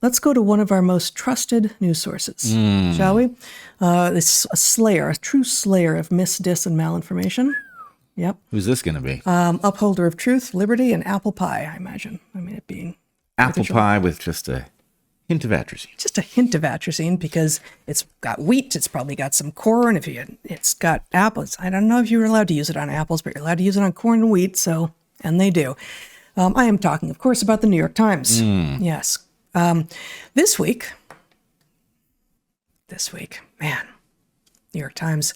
let's go to one of our most trusted news sources, shall we? It's a true slayer of mis, dis, and malinformation. Yep. Who's this going to be? Upholder of truth, liberty, and apple pie, I imagine. I mean, it being apple pie with just a hint of atrazine. Just a hint of atrazine because it's got wheat. It's probably got some corn. It's got apples. I don't know if you're allowed to use it on apples, but you're allowed to use it on corn and wheat. And they do. I am talking, of course, about the New York Times. Yes. This week, man. New York Times.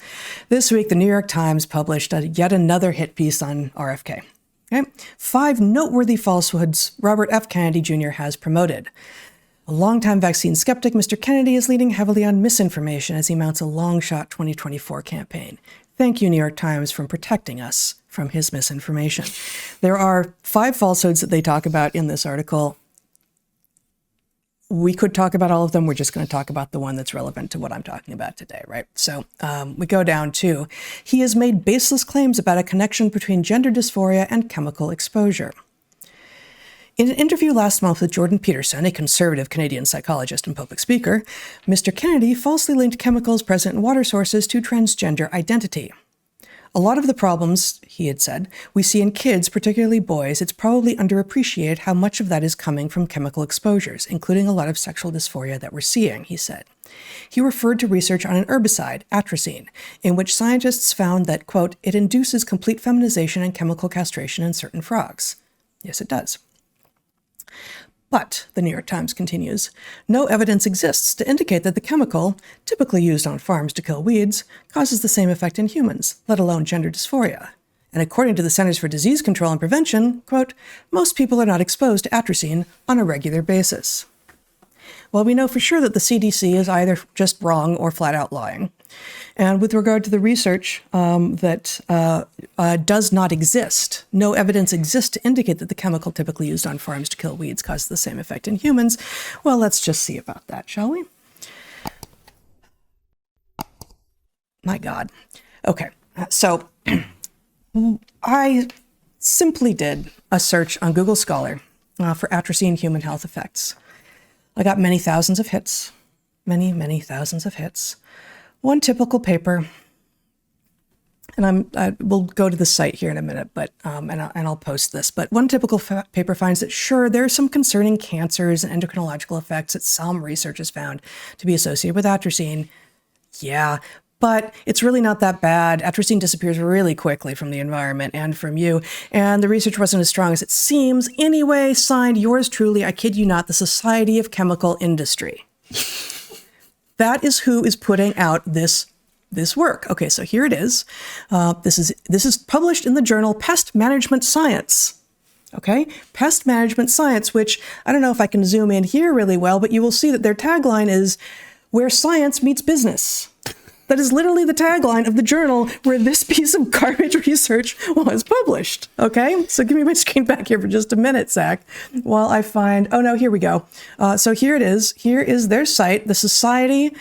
This week, the New York Times published yet another hit piece on RFK. Okay? 5 noteworthy falsehoods Robert F. Kennedy Jr. has promoted. A longtime vaccine skeptic, Mr. Kennedy is leaning heavily on misinformation as he mounts a long-shot 2024 campaign. Thank you, New York Times, for protecting us from his misinformation. There are 5 falsehoods that they talk about in this article. We could talk about all of them. We're just going to talk about the one that's relevant to what I'm talking about today, right? So we go down to, he has made baseless claims about a connection between gender dysphoria and chemical exposure. In an interview last month with Jordan Peterson, a conservative Canadian psychologist and public speaker, Mr. Kennedy falsely linked chemicals present in water sources to transgender identity. A lot of the problems, he had said, we see in kids, particularly boys, it's probably underappreciated how much of that is coming from chemical exposures, including a lot of sexual dysphoria that we're seeing, he said. He referred to research on an herbicide, atrazine, in which scientists found that, quote, it induces complete feminization and chemical castration in certain frogs. Yes, it does. But, the New York Times continues, no evidence exists to indicate that the chemical, typically used on farms to kill weeds, causes the same effect in humans, let alone gender dysphoria. And according to the Centers for Disease Control and Prevention, quote, most people are not exposed to atrazine on a regular basis. Well, we know for sure that the CDC is either just wrong or flat out lying. And with regard to the research that does not exist, no evidence exists to indicate that the chemical typically used on farms to kill weeds causes the same effect in humans. Well, let's just see about that, shall we? My God. Okay, so I simply did a search on Google Scholar for atrazine human health effects. I got many thousands of hits, many thousands of hits. One typical paper, and we'll go to the site here in a minute, but and I'll post this. But one typical paper finds that sure, there are some concerning cancers and endocrinological effects that some research has found to be associated with atrazine. Yeah, but it's really not that bad. Atrazine disappears really quickly from the environment and from you, and the research wasn't as strong as it seems. Anyway, signed, yours truly, I kid you not, the Society of Chemical Industry. That is who is putting out this work. Okay, so here it is. This is published in the journal Pest Management Science. Okay, Pest Management Science, which I don't know if I can zoom in here really well, but you will see that their tagline is where science meets business. That is literally the tagline of the journal where this piece of garbage research was published. Okay, so give me my screen back here for just a minute, Zach, while I find, oh no, here we go. So here it is. Here is their site, the Society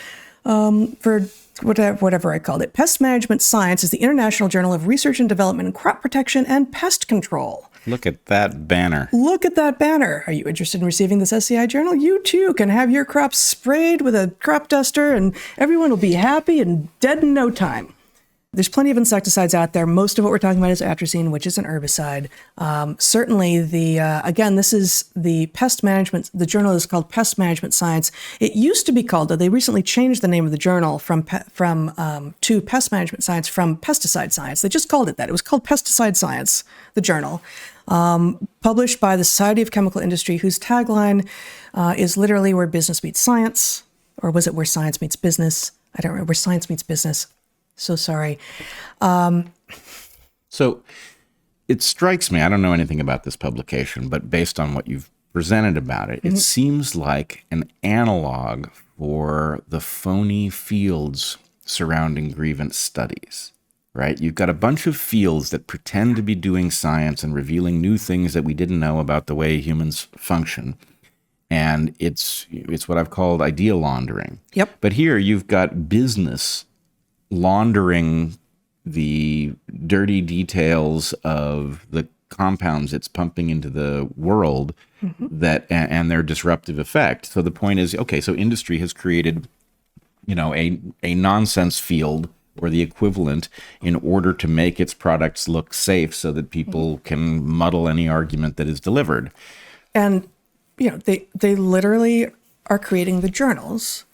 for whatever I called it. Pest Management Science is the International Journal of Research and Development in Crop Protection and Pest Control. Look at that banner. Look at that banner. Are you interested in receiving this SCI journal? You too can have your crops sprayed with a crop duster and everyone will be happy and dead in no time. There's plenty of insecticides out there. Most of what we're talking about is atrazine, which is an herbicide. Certainly, again, this is the pest management. The journal is called Pest Management Science. It used to be called, they recently changed the name of the journal to Pest Management Science from Pesticide Science. They just called it that. It was called Pesticide Science, the journal, published by the Society of Chemical Industry, whose tagline is literally where business meets science, or was it where science meets business? I don't remember. Where science meets business. So sorry. So it strikes me, I don't know anything about this publication, but based on what you've presented about it, it seems like an analog for the phony fields surrounding grievance studies, right? You've got a bunch of fields that pretend to be doing science and revealing new things that we didn't know about the way humans function. And it's what I've called idea laundering. Yep. But here you've got business laundering the dirty details of the compounds it's pumping into the world that and their disruptive effect. So the point is, okay, so industry has created, a nonsense field or the equivalent in order to make its products look safe so that people can muddle any argument that is delivered. And, they literally are creating the journals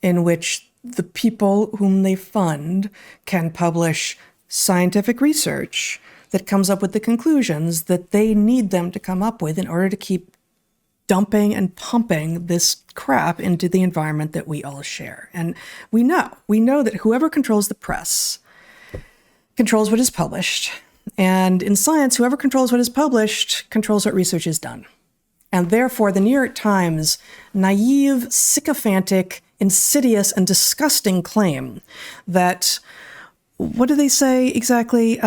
in which the people whom they fund can publish scientific research that comes up with the conclusions that they need them to come up with in order to keep dumping and pumping this crap into the environment that we all share. And we know that whoever controls the press controls what is published. And in science, whoever controls what is published controls what research is done. And therefore, the New York Times' naive, sycophantic, insidious, and disgusting claim that, what do they say exactly?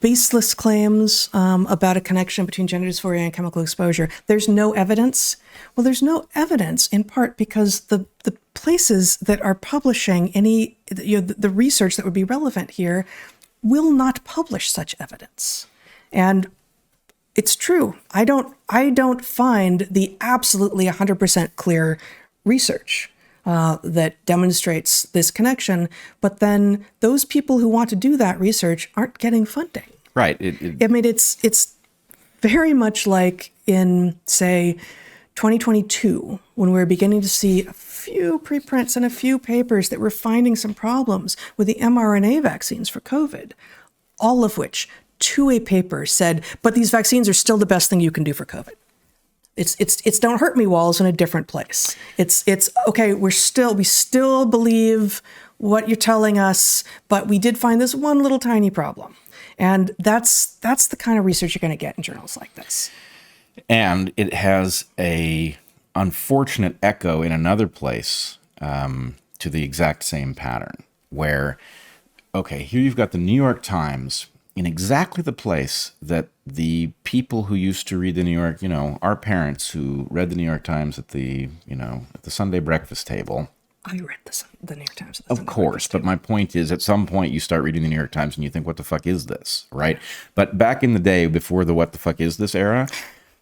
Baseless claims about a connection between gender dysphoria and chemical exposure. There's no evidence. Well, there's no evidence in part because the places that are publishing any, the research that would be relevant here will not publish such evidence. And it's true. I don't find the absolutely 100% clear research that demonstrates this connection, but then those people who want to do that research aren't getting funding. Right. I mean, it's very much like in, say, 2022, when we were beginning to see a few preprints and a few papers that were finding some problems with the mRNA vaccines for COVID, all of which, to a paper, said, but these vaccines are still the best thing you can do for COVID. It's don't hurt me walls in a different place. It's okay, we still believe what you're telling us, but we did find this one little tiny problem. And that's the kind of research you're going to get in journals like this. And it has a unfortunate echo in another place to the exact same pattern where, okay, here you've got the New York Times in exactly the place that the people who used to read the New York, our parents who read the New York Times at the Sunday breakfast table. I read the New York Times. Of course, but my point is, at some point you start reading the New York Times and you think, what the fuck is this, right? But back in the day, before the what the fuck is this era,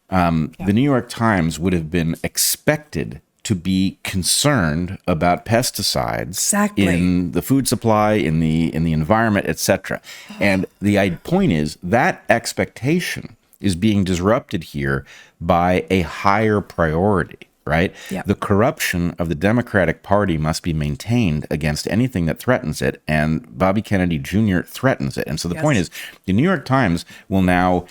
the New York Times would have been expected to be concerned about pesticides in the food supply, in the environment, etc. And the point is that expectation is being disrupted here by a higher priority, right? Yep. The corruption of the Democratic Party must be maintained against anything that threatens it, and Bobby Kennedy Jr. threatens it. And so the point is, the New York Times will now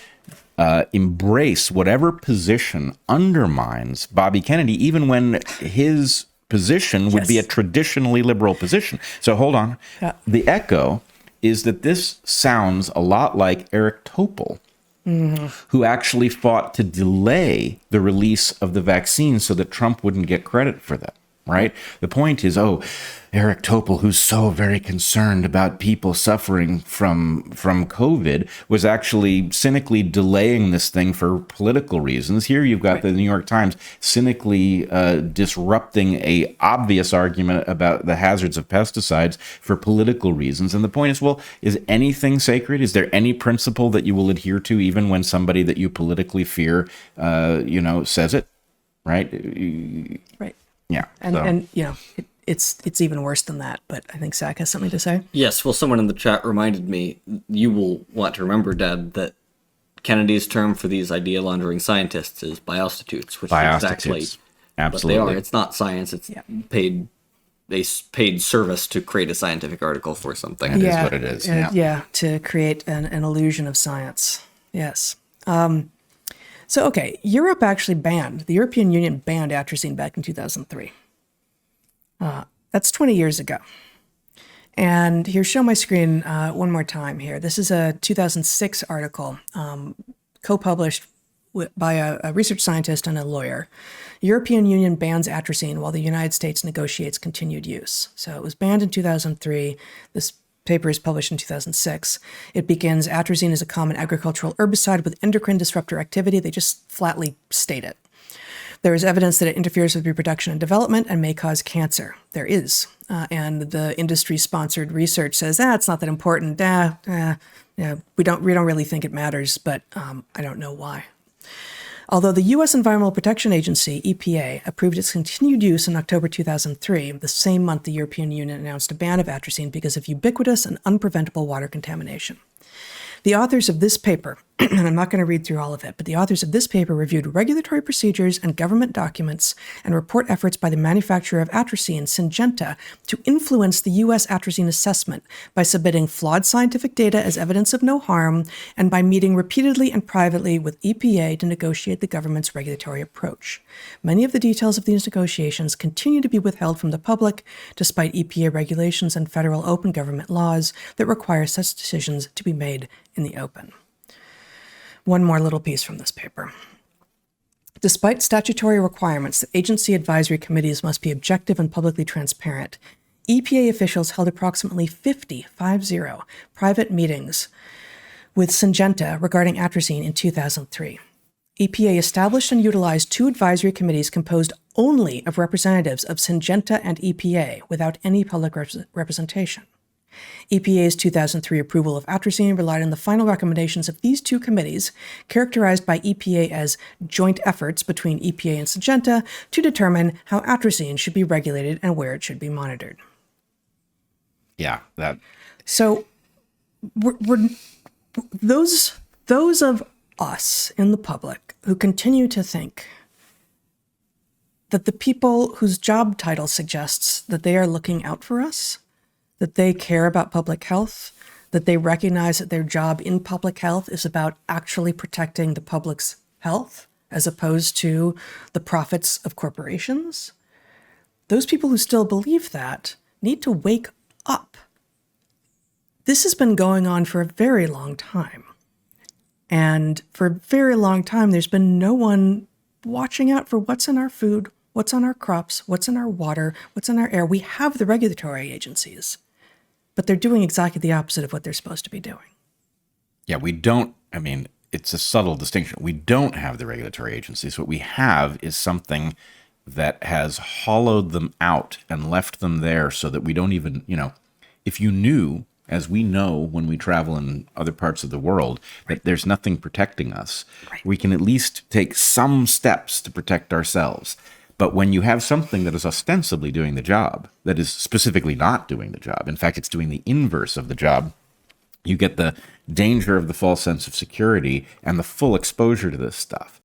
embrace whatever position undermines Bobby Kennedy, even when his position would be a traditionally liberal position. So hold on. The echo is that this sounds a lot like Eric Topol, who actually fought to delay the release of the vaccine so that Trump wouldn't get credit for them, right? The point is, Eric Topol, who's so very concerned about people suffering from COVID, was actually cynically delaying this thing for political reasons. Here you've got the New York Times cynically disrupting a obvious argument about the hazards of pesticides for political reasons. And the point is, well, is anything sacred? Is there any principle that you will adhere to even when somebody that you politically fear, says it? Right? Right. Yeah. And it's even worse than that, but I think Zach has something to say. Yes, well, someone in the chat reminded me, you will want to remember, Dad, that Kennedy's term for these idea laundering scientists is biostitutes, which is exactly absolutely what they are. It's not science, it's paid service to create a scientific article for something. That is what it is. To create an illusion of science. Yes. So, okay, Europe actually the European Union banned atrazine back in 2003. That's 20 years ago. And here, show my screen one more time here. This is a 2006 article co-published by a research scientist and a lawyer. European Union bans atrazine while the United States negotiates continued use. So it was banned in 2003. This paper is published in 2006. It begins, atrazine is a common agricultural herbicide with endocrine disruptor activity. They just flatly state it. There is evidence that it interferes with reproduction and development and may cause cancer. There is. And the industry-sponsored research says, it's not that important. Yeah, we don't really think it matters, but I don't know why. Although the U.S. Environmental Protection Agency, EPA, approved its continued use in October 2003, the same month the European Union announced a ban of atrazine because of ubiquitous and unpreventable water contamination. The authors of this paper, and I'm not going to read through all of it, but the authors of this paper reviewed regulatory procedures and government documents and report efforts by the manufacturer of atrazine, Syngenta, to influence the U.S. atrazine assessment by submitting flawed scientific data as evidence of no harm and by meeting repeatedly and privately with EPA to negotiate the government's regulatory approach. Many of the details of these negotiations continue to be withheld from the public, despite EPA regulations and federal open government laws that require such decisions to be made in the open. One more little piece from this paper. Despite statutory requirements that agency advisory committees must be objective and publicly transparent, EPA officials held approximately 50 private meetings with Syngenta regarding atrazine in 2003. EPA established and utilized 2 advisory committees composed only of representatives of Syngenta and EPA without any public representation. EPA's 2003 approval of atrazine relied on the final recommendations of these 2 committees, characterized by EPA as joint efforts between EPA and Syngenta to determine how atrazine should be regulated and where it should be monitored. Yeah, that. So, we're those of us in the public who continue to think that the people whose job title suggests that they are looking out for us, that they care about public health, that they recognize that their job in public health is about actually protecting the public's health as opposed to the profits of corporations. Those people who still believe that need to wake up. This has been going on for a very long time. And for a very long time, there's been no one watching out for what's in our food, what's on our crops, what's in our water, what's in our air. We have the regulatory agencies, but they're doing exactly the opposite of what they're supposed to be doing. Yeah, we don't, it's a subtle distinction. We don't have the regulatory agencies. What we have is something that has hollowed them out and left them there so that we don't even, if you knew, as we know when we travel in other parts of the world, that there's nothing protecting us, we can at least take some steps to protect ourselves. But when you have something that is ostensibly doing the job, that is specifically not doing the job, in fact, it's doing the inverse of the job, you get the danger of the false sense of security and the full exposure to this stuff.